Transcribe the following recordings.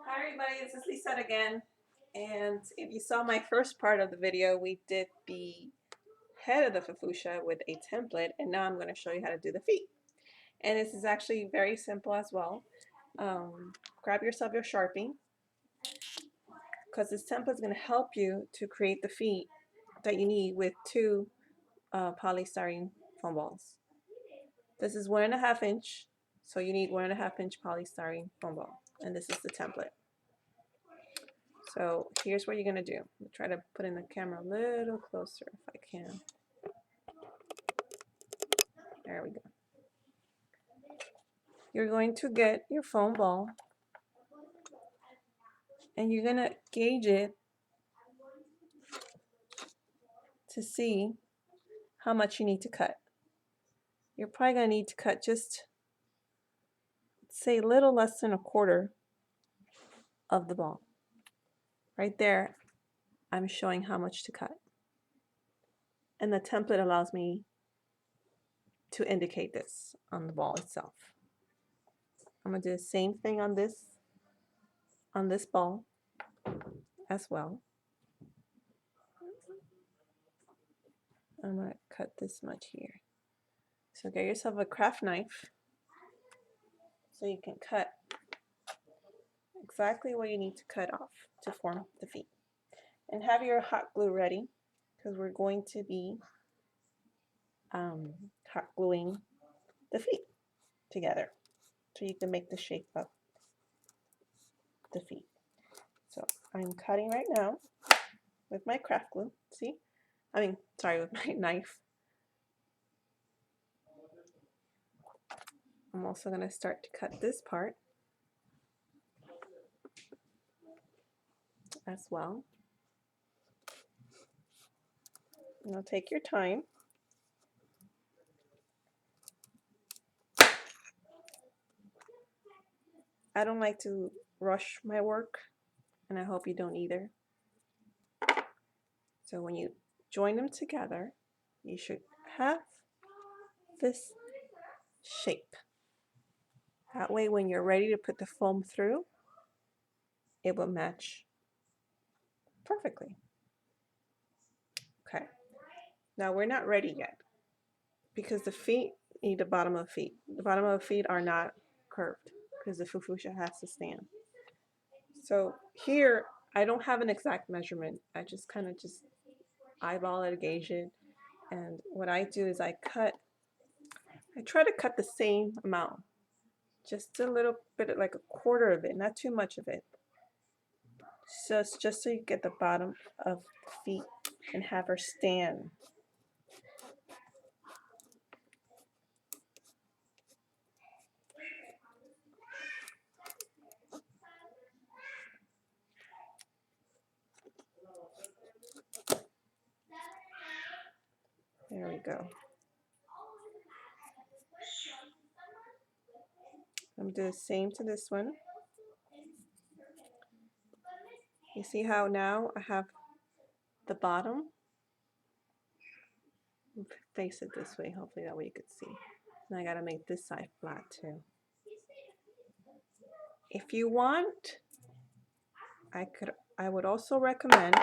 Hi everybody, this is Lisa again, and if you saw my first part of the video, we did the head of the Fofucha with a template, and now I'm going to show you how to do the feet. And this is actually very simple as well. Grab yourself your Sharpie, because this template is going to help you to create the feet that you need with two polystyrene foam balls. This is 1.5 inch, so you need 1.5 inch polystyrene foam ball, and this is the template. So here's what you're going to do. I'll try to put in the camera a little closer if I can. There we go. You're going to get your foam ball and you're going to gauge it to see how much you need to cut. You're probably going to need to cut just, say, a little less than 1/4 of the ball. Right there, I'm showing how much to cut. And the template allows me to indicate this on the ball itself. I'm going to do the same thing on this ball as well. I'm going to cut this much here. So get yourself a craft knife so you can cut exactly what you need to cut off to form the feet. And have your hot glue ready, because we're going to be hot gluing the feet together so you can make the shape of the feet. So I'm cutting right now with my craft glue. See? With my knife. I'm also going to start to cut this part as well. Now take your time. I don't like to rush my work, and I hope you don't either. So when you join them together, you should have this shape. That way when you're ready to put the foam through, it will match perfectly. Okay, now we're not ready yet because the feet need the bottom of the feet. The bottom of the feet are not curved because the Fofucha has to stand. So here, I don't have an exact measurement. I just kind of just eyeball it, gauge it, and what I do is I try to cut the same amount, just a little bit, like 1/4 of it, not too much of it. So it's just so you get the bottom of the feet and have her stand. There we go. I'm doing the same to this one. You see how now I have the bottom? Face it this way, hopefully that way you could see. Now I gotta make this side flat too. If you want, I would also recommend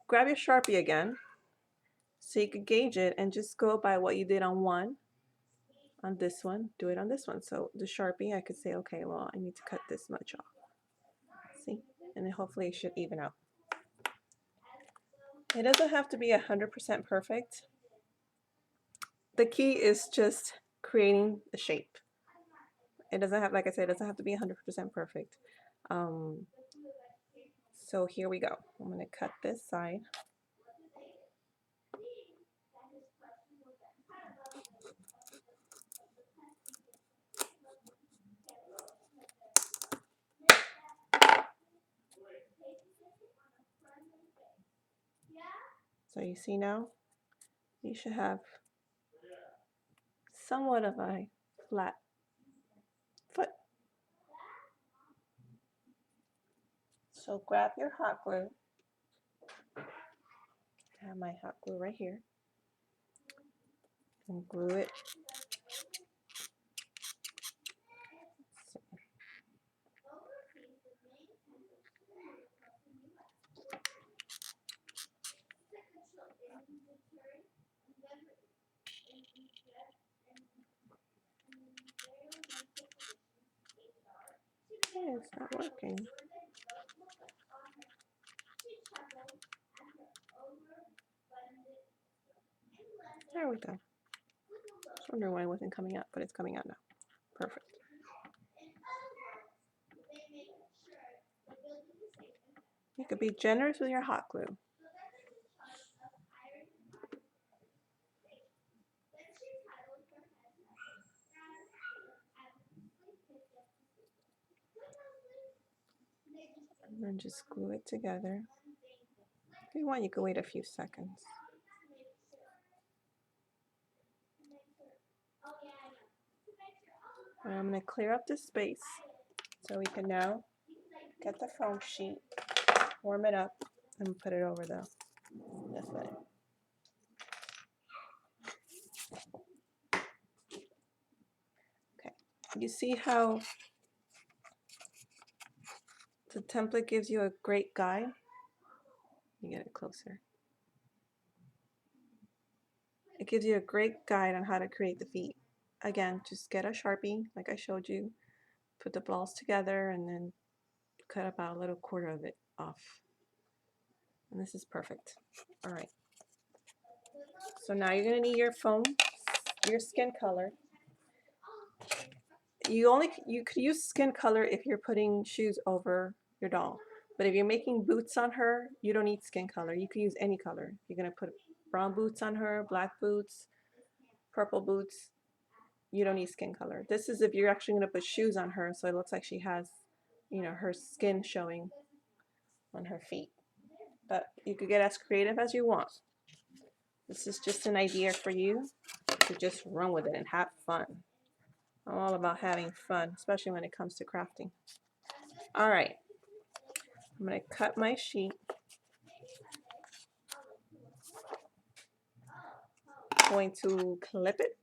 grab your Sharpie again so you could gauge it and just go by what you did on this one, do it on this one. So the Sharpie, I could say, okay, well, I need to cut this much off. See? And then hopefully it should even out. It doesn't have to be 100% perfect. The key is just creating the shape. It doesn't have, like I said, it doesn't have to be 100% perfect. So here we go. I'm going to cut this side. So you see now, you should have somewhat of a flat foot. So grab your hot glue. I have my hot glue right here. And glue it. It's not working. There we go. I was wondering why it wasn't coming out, but it's coming out now. Perfect. You could be generous with your hot glue. And then just glue it together. If you want, you can wait a few seconds. And I'm going to clear up the space so we can now get the foam sheet, warm it up, and put it over this way. Okay, you see how the template gives you a great guide? You get it closer. It gives you a great guide on how to create the feet. Again, just get a Sharpie, like I showed you, put the balls together, and then cut about a little quarter of it off. And this is perfect. All right. So now you're gonna need your foam, your skin color. You could use skin color if you're putting shoes over your doll. But if you're making boots on her, you don't need skin color. You can use any color. You're gonna put brown boots on her, black boots, purple boots. You don't need skin color. This is if you're actually gonna put shoes on her, so it looks like she has, you know, her skin showing on her feet. But you could get as creative as you want. This is just an idea for you to just run with it and have fun. I'm all about having fun, especially when it comes to crafting. All right, I'm gonna cut my sheet. Going to clip it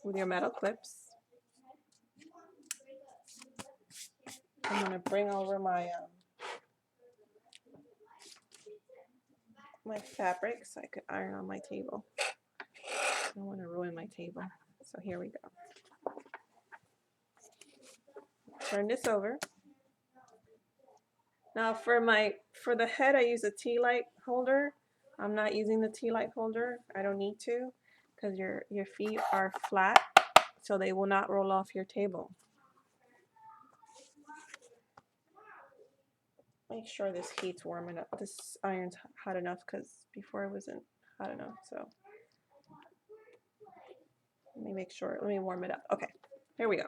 with your metal clips. I'm gonna bring over my my fabric so I could iron on my table. I don't want to ruin my table. So here we go. Turn this over. Now for the head, I use a tea light holder. I'm not using the tea light holder. I don't need to, because your feet are flat, so they will not roll off your table. Make sure this heat's warm enough. This iron's hot enough, because before it wasn't hot enough. So let me make sure. Let me warm it up. Okay, here we go.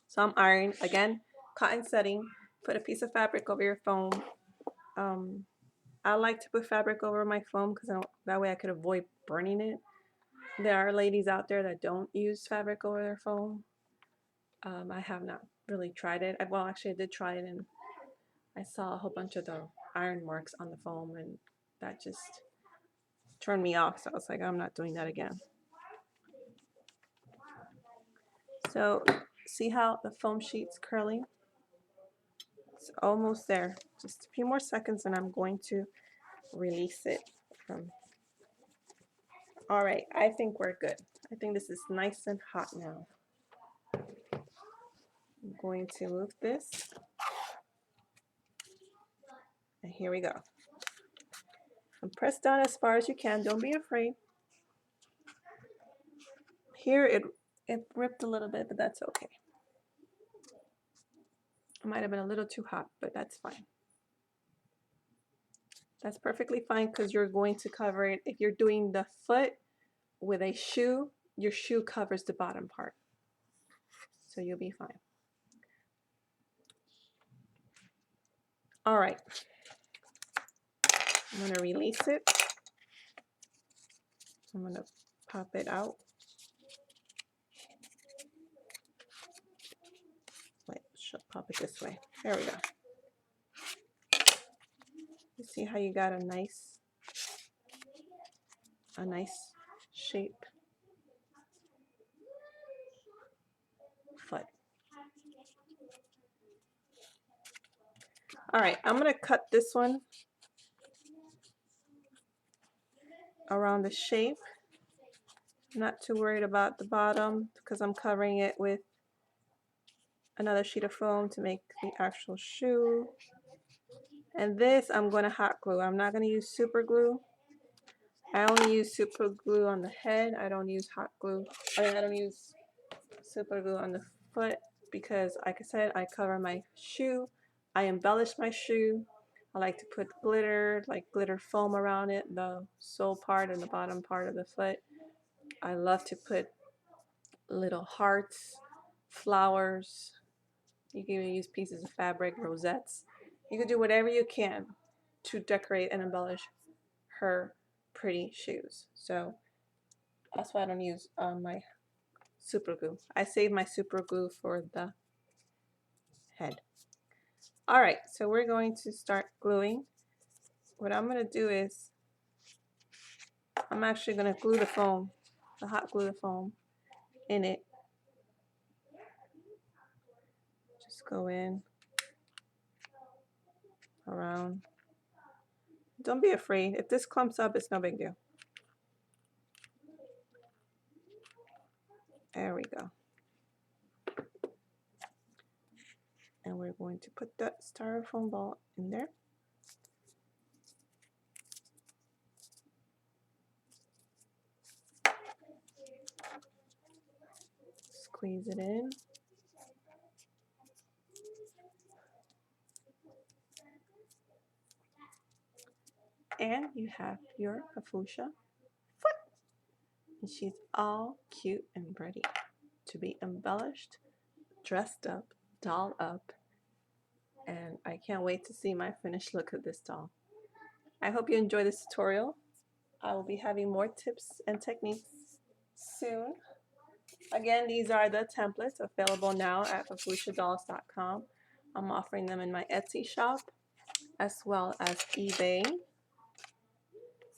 So I'm ironing again, cotton setting. Put a piece of fabric over your foam. I like to put fabric over my foam because that way I could avoid burning it. There are ladies out there that don't use fabric over their foam. I have not really tried it. Well, actually, I did try it, and I saw a whole bunch of the iron marks on the foam, and that just turned me off. So I was like, I'm not doing that again. So see how the foam sheet's curling? It's almost there. Just a few more seconds, and I'm going to release it from. All right, I think we're good. I think this is nice and hot now. I'm going to move this. And here we go. And press down as far as you can. Don't be afraid. Here it ripped a little bit, but that's okay. It might have been a little too hot, but that's fine. That's perfectly fine because you're going to cover it. If you're doing the foot with a shoe, your shoe covers the bottom part. So you'll be fine. All right. I'm going to release it. I'm going to pop it out. Wait, pop it this way. There we go. You see how you got a nice shape foot. All right, I'm going to cut this one around the shape. I'm not too worried about the bottom because I'm covering it with another sheet of foam to make the actual shoe. And this I'm going to hot glue. I'm not going to use super glue. I only use super glue on the head. I don't use hot glue. I don't use super glue on the foot because, like I said, I cover my shoe. I embellish my shoe. I like to put glitter, like glitter foam around it, the sole part and the bottom part of the foot. I love to put little hearts, flowers. You can even use pieces of fabric, rosettes. You can do whatever you can to decorate and embellish her pretty shoes. So that's why I don't use my super glue. I save my super glue for the head. All right, so we're going to start gluing. What I'm going to do is I'm actually going to glue the foam, the hot glue the foam in it. Just go in, around. Don't be afraid. If this clumps up, it's no big deal. There we go. And we're going to put that styrofoam ball in there. Squeeze it in. And you have your Fofucha foot. And she's all cute and ready to be embellished, dressed up, dolled up. And I can't wait to see my finished look of this doll. I hope you enjoy this tutorial. I will be having more tips and techniques soon. Again, these are the templates available now at fofuchadolls.com. I'm offering them in my Etsy shop as well as eBay.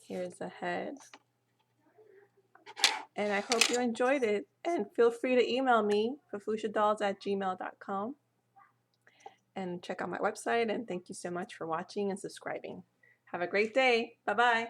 Here's the head. And I hope you enjoyed it. And feel free to email me, fofuchadolls@gmail.com. And check out my website. And thank you so much for watching and subscribing. Have a great day. Bye-bye.